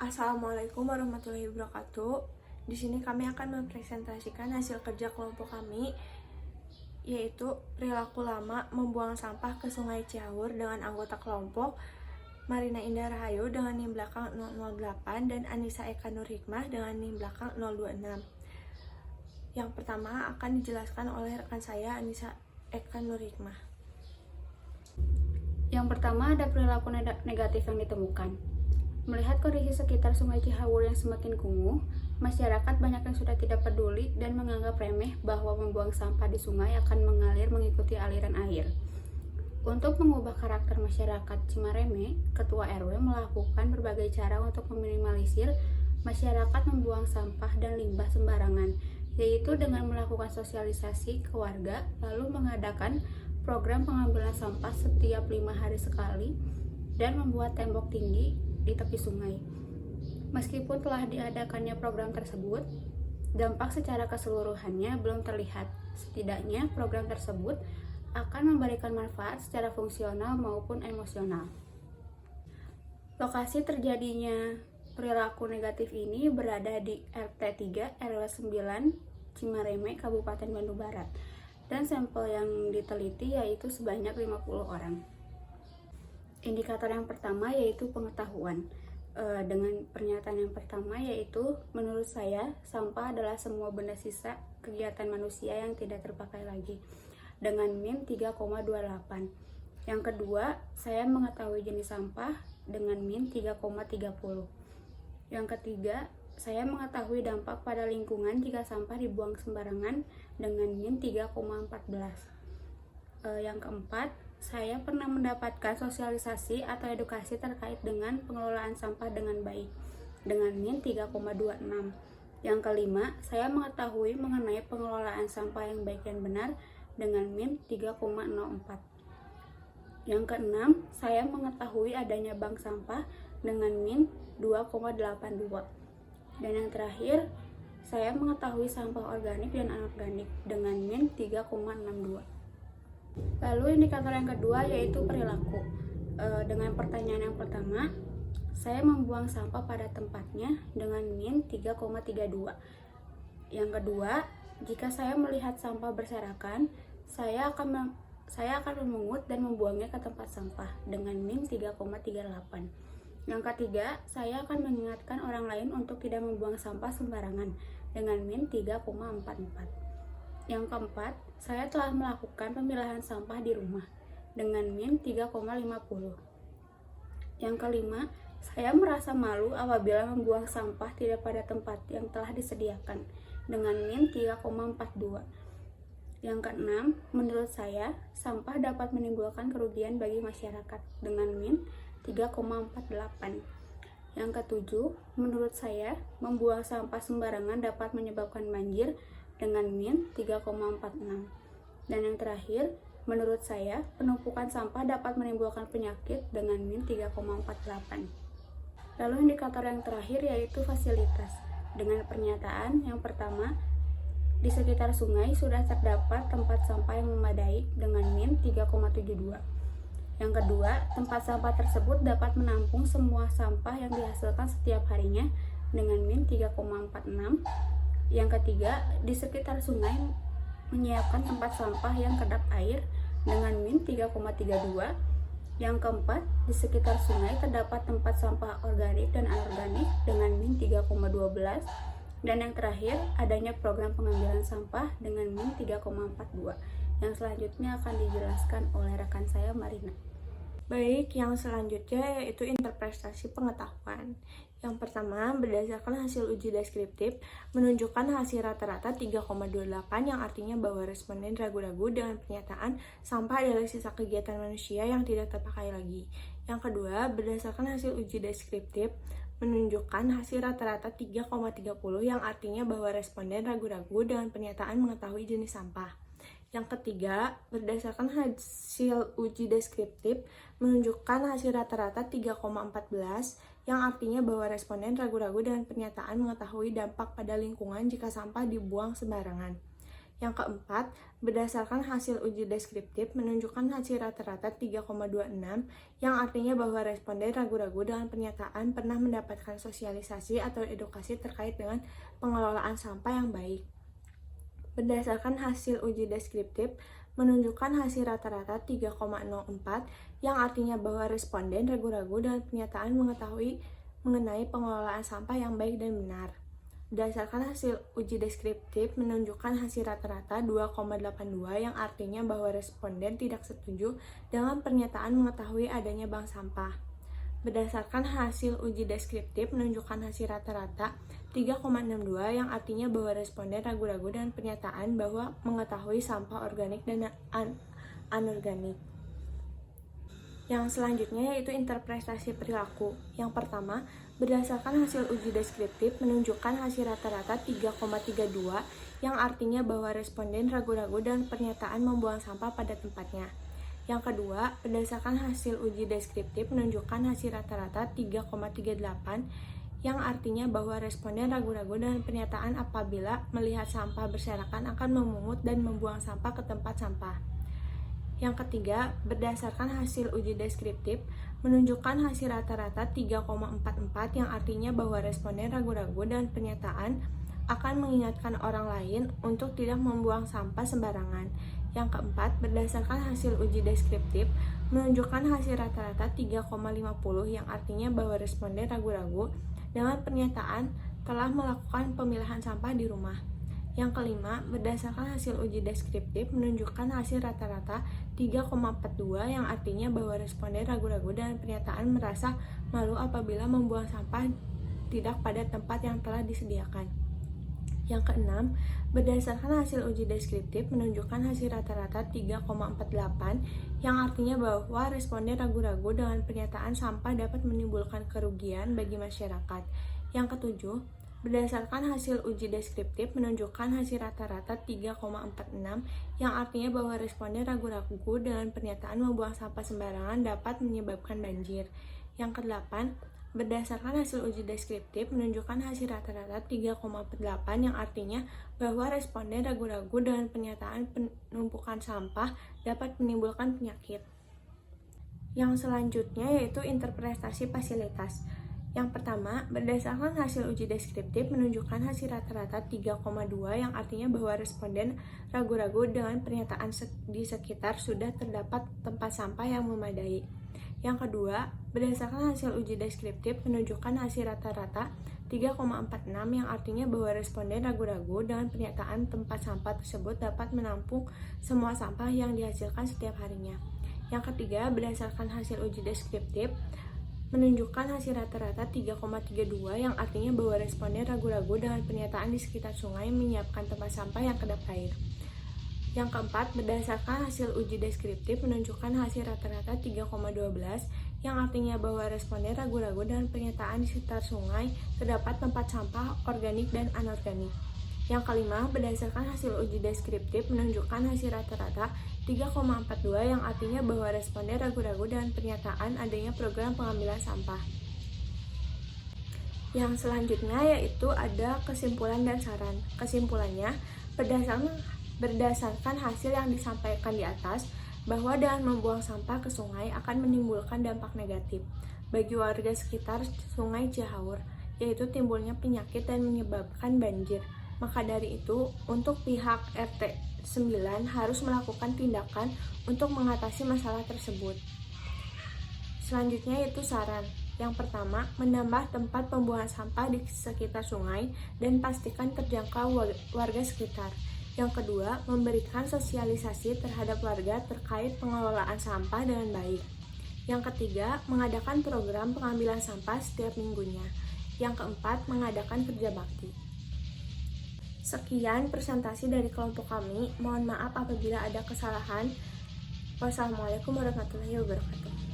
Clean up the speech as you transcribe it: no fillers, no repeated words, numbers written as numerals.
Assalamualaikum warahmatullahi wabarakatuh. Di sini kami akan mempresentasikan hasil kerja kelompok kami, yaitu perilaku lama membuang sampah ke Sungai Ciaur dengan anggota kelompok Marina Indah Rahayu dengan NIM belakang 008 dan Anissa Eka Nur Hikmah dengan NIM belakang 026. Yang pertama akan dijelaskan oleh rekan saya Anissa Eka Nur Hikmah. Yang pertama ada perilaku negatif yang ditemukan. Melihat kondisi sekitar Sungai Cihaur yang semakin kumuh, masyarakat banyak yang sudah tidak peduli dan menganggap remeh bahwa membuang sampah di sungai akan mengalir mengikuti aliran air. Untuk mengubah karakter masyarakat Cimareme, Ketua RW melakukan berbagai cara untuk meminimalisir masyarakat membuang sampah dan limbah sembarangan, yaitu dengan melakukan sosialisasi ke warga, lalu mengadakan program pengambilan sampah setiap 5 hari sekali, dan membuat tembok tinggi di tepi sungai. Meskipun telah diadakannya program tersebut, dampak secara keseluruhannya belum terlihat. Setidaknya program tersebut akan memberikan manfaat secara fungsional maupun emosional. Lokasi terjadinya perilaku negatif ini berada di RT 3 RW 9 Cimareme, Kabupaten Bandung Barat. Dan sampel yang diteliti yaitu sebanyak 50 orang. Indikator yang pertama yaitu pengetahuan. Dengan pernyataan yang pertama yaitu, menurut saya, sampah adalah semua benda sisa kegiatan manusia yang tidak terpakai lagi, dengan NIM 3,28. Yang kedua, saya mengetahui jenis sampah dengan NIM 3,30. Yang ketiga, saya mengetahui dampak pada lingkungan jika sampah dibuang sembarangan dengan NIM 3,14. Yang keempat, saya pernah mendapatkan sosialisasi atau edukasi terkait dengan pengelolaan sampah dengan baik dengan NIM 3,26. Yang kelima, saya mengetahui mengenai pengelolaan sampah yang baik dan benar dengan NIM 3,04. Yang keenam, saya mengetahui adanya bank sampah dengan NIM 2,82. Dan yang terakhir, saya mengetahui sampah organik dan anorganik dengan NIM 3,62. Lalu indikator yang kedua yaitu perilaku. Dengan pertanyaan yang pertama, saya membuang sampah pada tempatnya dengan NIM 3,32. Yang kedua, jika saya melihat sampah berserakan, saya akan memungut dan membuangnya ke tempat sampah dengan NIM 3,38. Yang ketiga, saya akan mengingatkan orang lain untuk tidak membuang sampah sembarangan dengan NIM 3,44. Yang keempat, saya telah melakukan pemilahan sampah di rumah dengan NIM 3,50. Yang kelima, saya merasa malu apabila membuang sampah tidak pada tempat yang telah disediakan dengan NIM 3,42. Yang keenam, menurut saya, sampah dapat menimbulkan kerugian bagi masyarakat dengan NIM 3,48. Yang ketujuh, menurut saya, membuang sampah sembarangan dapat menyebabkan banjir dengan NIM 3,46. Dan yang terakhir, menurut saya, penumpukan sampah dapat menimbulkan penyakit dengan NIM 3,48. Lalu indikator yang terakhir yaitu fasilitas. Dengan pernyataan yang pertama, di sekitar sungai sudah terdapat tempat sampah yang memadai dengan NIM 3,72. Yang kedua, tempat sampah tersebut dapat menampung semua sampah yang dihasilkan setiap harinya dengan NIM 3,46. Yang ketiga, di sekitar sungai menyiapkan tempat sampah yang kedap air dengan NIM 3,32. Yang keempat, di sekitar sungai terdapat tempat sampah organik dan anorganik dengan NIM 3,12. Dan yang terakhir, adanya program pengambilan sampah dengan NIM 3,42. Yang selanjutnya akan dijelaskan oleh rekan saya Marina. Baik, yang selanjutnya yaitu interpretasi pengetahuan. Yang pertama, berdasarkan hasil uji deskriptif, menunjukkan hasil rata-rata 3,28 yang artinya bahwa responden ragu-ragu dengan pernyataan sampah adalah sisa kegiatan manusia yang tidak terpakai lagi. Yang kedua, berdasarkan hasil uji deskriptif, menunjukkan hasil rata-rata 3,30 yang artinya bahwa responden ragu-ragu dengan pernyataan mengetahui jenis sampah. Yang ketiga, berdasarkan hasil uji deskriptif, menunjukkan hasil rata-rata 3,14 yang artinya bahwa responden ragu-ragu dengan pernyataan mengetahui dampak pada lingkungan jika sampah dibuang sembarangan. Yang keempat, berdasarkan hasil uji deskriptif menunjukkan hasil rata-rata 3,26 yang artinya bahwa responden ragu-ragu dengan pernyataan pernah mendapatkan sosialisasi atau edukasi terkait dengan pengelolaan sampah yang baik. Berdasarkan hasil uji deskriptif menunjukkan hasil rata-rata 3,04 yang artinya bahwa responden ragu-ragu dengan pernyataan mengetahui mengenai pengelolaan sampah yang baik dan benar. Berdasarkan hasil uji deskriptif menunjukkan hasil rata-rata 2,82 yang artinya bahwa responden tidak setuju dengan pernyataan mengetahui adanya bank sampah. Berdasarkan hasil uji deskriptif menunjukkan hasil rata-rata 3,62 yang artinya bahwa responden ragu-ragu dengan pernyataan bahwa mengetahui sampah organik dan anorganik. Yang selanjutnya yaitu interpretasi perilaku. Yang pertama, berdasarkan hasil uji deskriptif menunjukkan hasil rata-rata 3,32 yang artinya bahwa responden ragu-ragu dan pernyataan membuang sampah pada tempatnya. Yang kedua, berdasarkan hasil uji deskriptif menunjukkan hasil rata-rata 3,38 yang artinya bahwa responden ragu-ragu dengan pernyataan apabila melihat sampah berserakan akan memungut dan membuang sampah ke tempat sampah. Yang ketiga, berdasarkan hasil uji deskriptif menunjukkan hasil rata-rata 3,44 yang artinya bahwa responden ragu-ragu dan pernyataan akan mengingatkan orang lain untuk tidak membuang sampah sembarangan. Yang keempat, berdasarkan hasil uji deskriptif menunjukkan hasil rata-rata 3,50 yang artinya bahwa responden ragu-ragu dengan pernyataan telah melakukan pemilahan sampah di rumah. Yang kelima, berdasarkan hasil uji deskriptif menunjukkan hasil rata-rata 3,42 yang artinya bahwa responden ragu-ragu dengan pernyataan merasa malu apabila membuang sampah tidak pada tempat yang telah disediakan. Yang keenam, berdasarkan hasil uji deskriptif menunjukkan hasil rata-rata 3,48 yang artinya bahwa responden ragu-ragu dengan pernyataan sampah dapat menimbulkan kerugian bagi masyarakat. Yang ketujuh, berdasarkan hasil uji deskriptif menunjukkan hasil rata-rata 3,46 yang artinya bahwa responden ragu-ragu dengan pernyataan membuang sampah sembarangan dapat menyebabkan banjir. Yang kedelapan, berdasarkan hasil uji deskriptif menunjukkan hasil rata-rata 3,48 yang artinya bahwa responden ragu-ragu dengan pernyataan penumpukan sampah dapat menimbulkan penyakit. Yang selanjutnya yaitu interpretasi fasilitas. Yang pertama, berdasarkan hasil uji deskriptif menunjukkan hasil rata-rata 3,2 yang artinya bahwa responden ragu-ragu dengan pernyataan di sekitar sudah terdapat tempat sampah yang memadai. Yang kedua, berdasarkan hasil uji deskriptif menunjukkan hasil rata-rata 3,46 yang artinya bahwa responden ragu-ragu dengan pernyataan tempat sampah tersebut dapat menampung semua sampah yang dihasilkan setiap harinya. Yang ketiga, berdasarkan hasil uji deskriptif menunjukkan hasil rata-rata 3,32 yang artinya bahwa responden ragu-ragu dengan pernyataan di sekitar sungai menyiapkan tempat sampah yang kedap air. Yang keempat, berdasarkan hasil uji deskriptif menunjukkan hasil rata-rata 3,12 yang artinya bahwa responden ragu-ragu dengan pernyataan di sekitar sungai terdapat tempat sampah organik dan anorganik. Yang kelima, berdasarkan hasil uji deskriptif menunjukkan hasil rata-rata 3,42 yang artinya bahwa responden ragu-ragu dengan pernyataan adanya program pengambilan sampah. Yang selanjutnya yaitu ada kesimpulan dan saran. Kesimpulannya, berdasarkan hasil yang disampaikan di atas, bahwa dengan membuang sampah ke sungai akan menimbulkan dampak negatif bagi warga sekitar Sungai Cihaur, yaitu timbulnya penyakit dan menyebabkan banjir. Maka dari itu, untuk pihak RT 9 harus melakukan tindakan untuk mengatasi masalah tersebut. Selanjutnya yaitu saran. Yang pertama, menambah tempat pembuangan sampah di sekitar sungai dan pastikan terjangkau warga sekitar. Yang kedua, memberikan sosialisasi terhadap warga terkait pengelolaan sampah dengan baik. Yang ketiga, mengadakan program pengambilan sampah setiap minggunya. Yang keempat, mengadakan kerja bakti. Sekian presentasi dari kelompok kami. Mohon maaf apabila ada kesalahan. Wassalamualaikum warahmatullahi wabarakatuh.